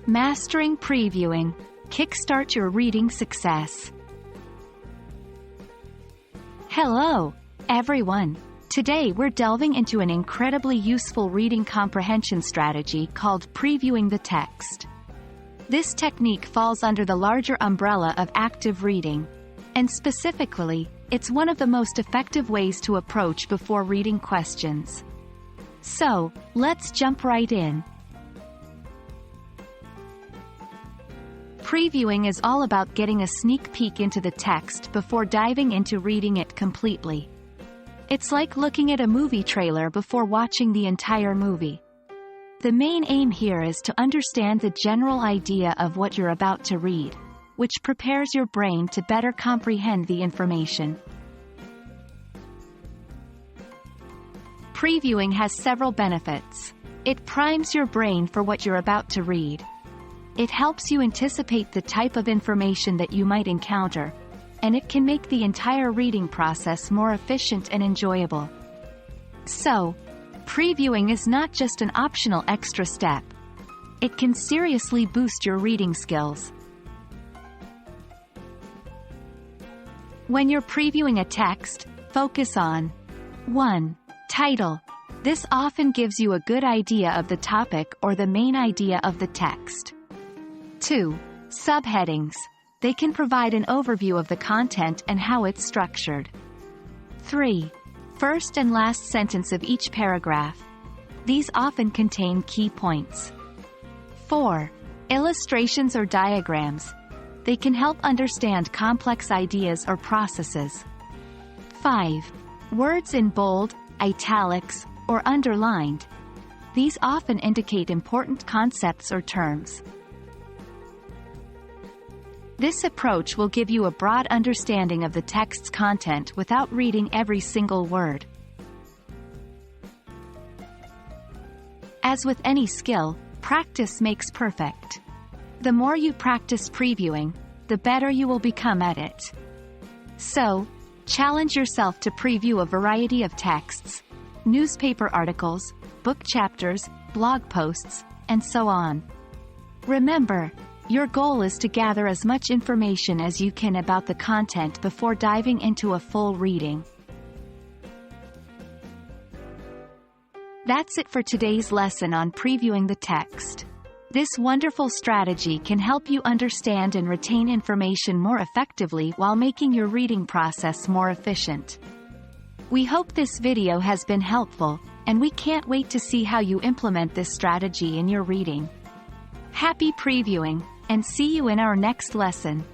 Mastering Previewing. Kickstart Your Reading Success. Hello, everyone. Today we're delving into an incredibly useful reading comprehension strategy called previewing the text. This technique falls under the larger umbrella of active reading, and specifically, it's one of the most effective ways to approach before reading questions. So, let's jump right in. Previewing is all about getting a sneak peek into the text before diving into reading it completely. It's like looking at a movie trailer before watching the entire movie. The main aim here is to understand the general idea of what you're about to read, which prepares your brain to better comprehend the information. Previewing has several benefits. It primes your brain for what you're about to read. It helps you anticipate the type of information that you might encounter, and it can make the entire reading process more efficient and enjoyable. So, previewing is not just an optional extra step. It can seriously boost your reading skills. When you're previewing a text, focus on 1. Title. This often gives you a good idea of the topic or the main idea of the text. 2. Subheadings. They can provide an overview of the content and how it's structured. 3. First and last sentence of each paragraph. These often contain key points. 4. Illustrations or diagrams. They can help understand complex ideas or processes. 5. Words in bold, italics, or underlined. These often indicate important concepts or terms. This approach will give you a broad understanding of the text's content without reading every single word. As with any skill, practice makes perfect. The more you practice previewing, the better you will become at it. So, challenge yourself to preview a variety of texts, newspaper articles, book chapters, blog posts, and so on. Remember, your goal is to gather as much information as you can about the content before diving into a full reading. That's it for today's lesson on previewing the text. This wonderful strategy can help you understand and retain information more effectively while making your reading process more efficient. We hope this video has been helpful, and we can't wait to see how you implement this strategy in your reading. Happy previewing, and see you in our next lesson.